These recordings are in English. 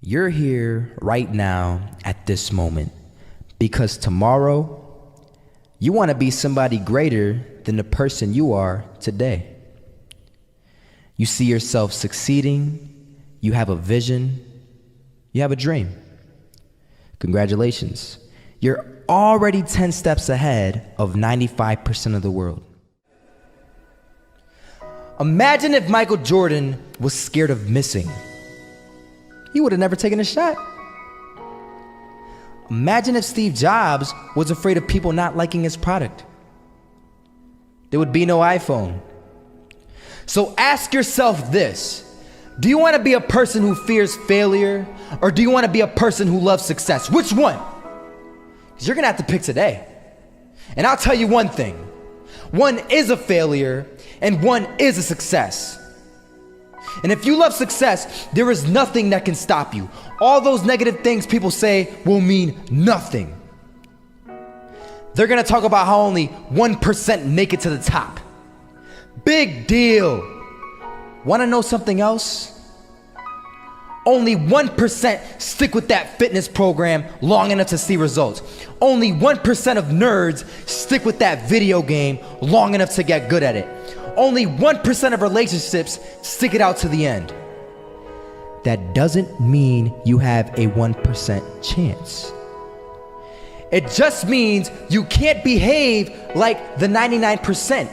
You're here right now at this moment because tomorrow you want to be somebody greater than the person you are today. You see yourself succeeding, you have a vision, you have a dream. Congratulations. You're already 10 steps ahead of 95% of the world. Imagine if Michael Jordan was scared of missing. He would have never taken a shot. Imagine if Steve Jobs was afraid of people not liking his product. There would be no iPhone. So ask yourself this: do you want to be a person who fears failure, or do you want to be a person who loves success? Which one? Because you're gonna have to pick today. And I'll tell you one thing: one is a failure and one is a success. And if you love success, there is nothing that can stop you. All those negative things people say will mean nothing. They're gonna talk about how only 1% make it to the top. Big deal. Wanna know something else? Only 1% stick with that fitness program long enough to see results. Only 1% of nerds stick with that video game long enough to get good at it. Only 1% of relationships stick it out to the end. That doesn't mean you have a 1% chance. It just means you can't behave like the 99%.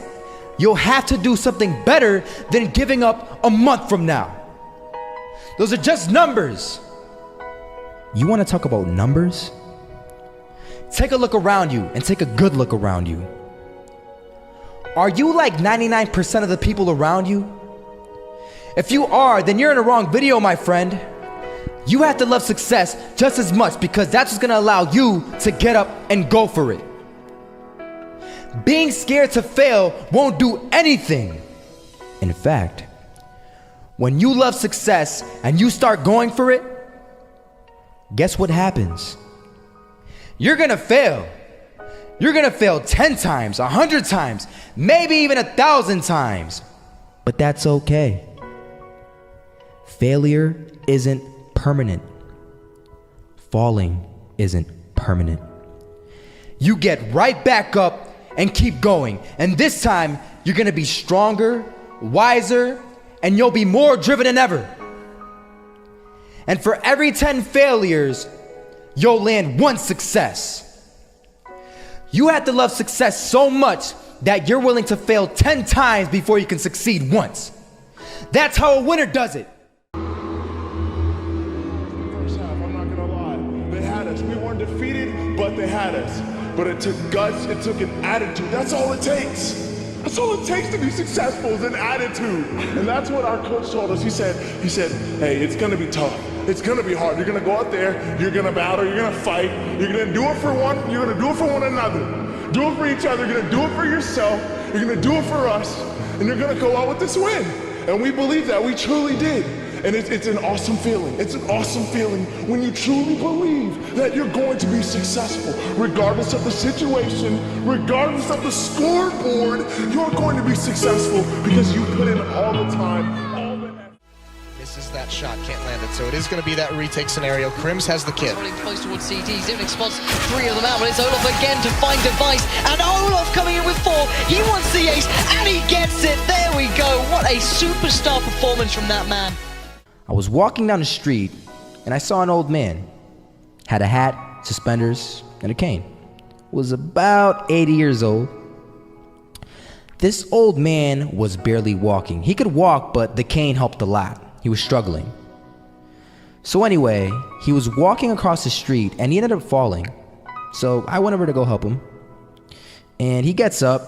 You'll have to do something better than giving up a month from now. Those are just numbers. You want to talk about numbers? Take a look around you and take a good look around you. Are you like 99% of the people around you? If you are, then you're in the wrong video, my friend. You have to love success just as much because that's what's gonna allow you to get up and go for it. Being scared to fail won't do anything. In fact, when you love success and you start going for it, guess what happens? You're gonna fail. You're gonna fail 10 times, 100 times, maybe even 1,000 times. But that's okay. Failure isn't permanent. Falling isn't permanent. You get right back up and keep going. And this time, you're gonna be stronger, wiser, and you'll be more driven than ever. And for every 10 failures, you'll land one success. You have to love success so much that you're willing to fail 10 times before you can succeed once. That's how a winner does it. First half, I'm not gonna lie, they had us. We weren't defeated, but they had us. But it took guts, it took an attitude. That's all it takes. That's all it takes to be successful is an attitude. And that's what our coach told us. He said, hey, it's gonna be tough. It's gonna be hard. You're gonna go out there, you're gonna battle, you're gonna fight, you're gonna do it for one, you're gonna do it for one another. Do it for each other, you're gonna do it for yourself, you're gonna do it for us, and you're gonna go out with this win. And we believe that, we truly did. And it's an awesome feeling. It's an awesome feeling when you truly believe that you're going to be successful. Regardless of the situation, regardless of the scoreboard, you're going to be successful because you put in all the time, all the effort. Misses that shot, can't land it. So it is going to be that retake scenario. Crims has the kit. Running close towards CT, Zivnik spots 3 of them out, but it's Olaf again to find Device, and Olaf coming in with 4. He wants the ace, and he gets it. There we go. What a superstar performance from that man. I was walking down the street and I saw an old man. Had a hat, suspenders, and a cane. Was about 80 years old. This old man was barely walking. He could walk, but the cane helped a lot. He was struggling. So anyway, he was walking across the street and he ended up falling. So I went over to go help him. And he gets up,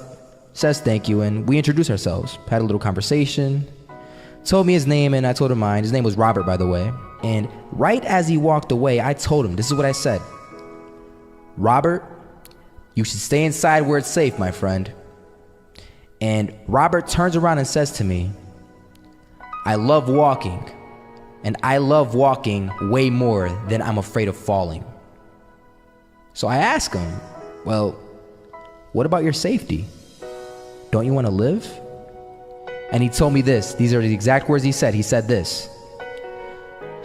says thank you, and we introduced ourselves. Had a little conversation. Told me his name and I told him mine. His name was Robert, by the way. And right as he walked away, I told him, this is what I said. Robert, you should stay inside where it's safe, my friend. And Robert turns around and says to me, I love walking, and I love walking way more than I'm afraid of falling. So I asked him, well, what about your safety? Don't you want to live? And he told me this. These are the exact words he said. He said this: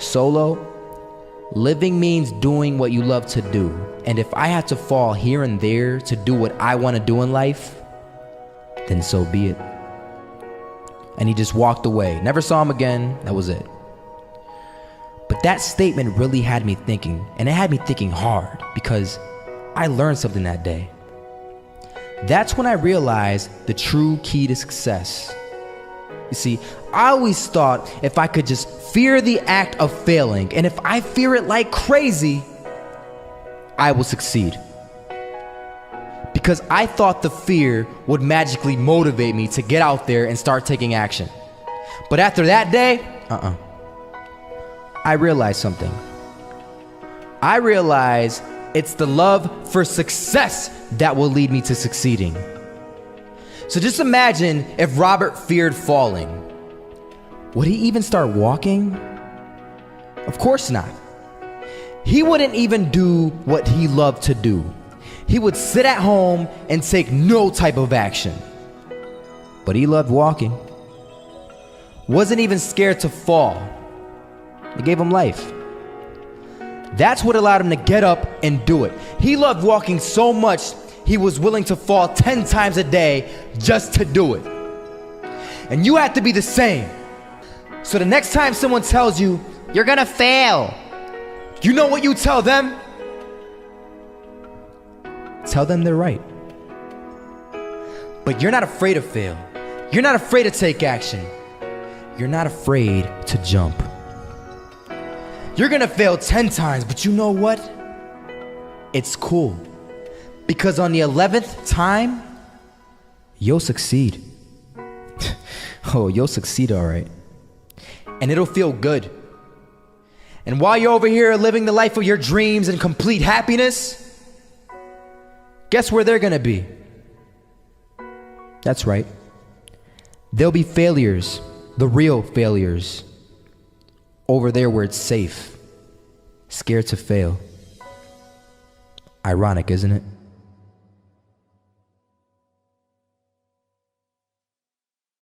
Solo, Living means doing what you love to do. And if I have to fall here and there to do what I want to do in life, then so be it. And he just walked away. Never saw him again. That was it. But that statement really had me thinking, and it had me thinking hard, because I learned something that day. That's when I realized the true key to success. You see, I always thought if I could just fear the act of failing, and if I fear it like crazy, I will succeed. Because I thought the fear would magically motivate me to get out there and start taking action. But after that day, I realized something. I realized it's the love for success that will lead me to succeeding. So just imagine if Robert feared falling. Would he even start walking? Of course not. He wouldn't even do what he loved to do. He would sit at home and take no type of action. But he loved walking. Wasn't even scared to fall. It gave him life. That's what allowed him to get up and do it. He loved walking so much, he was willing to fall 10 times a day just to do it. And you have to be the same. So the next time someone tells you, you're gonna fail, you know what you tell them? Tell them they're right. But you're not afraid to fail. You're not afraid to take action. You're not afraid to jump. You're gonna fail 10 times, but you know what? It's cool. Because on the 11th time, you'll succeed. Oh, you'll succeed, all right. And it'll feel good. And while you're over here living the life of your dreams and complete happiness, guess where they're gonna be? That's right. They'll be failures, the real failures, over there where it's safe, scared to fail. Ironic, isn't it?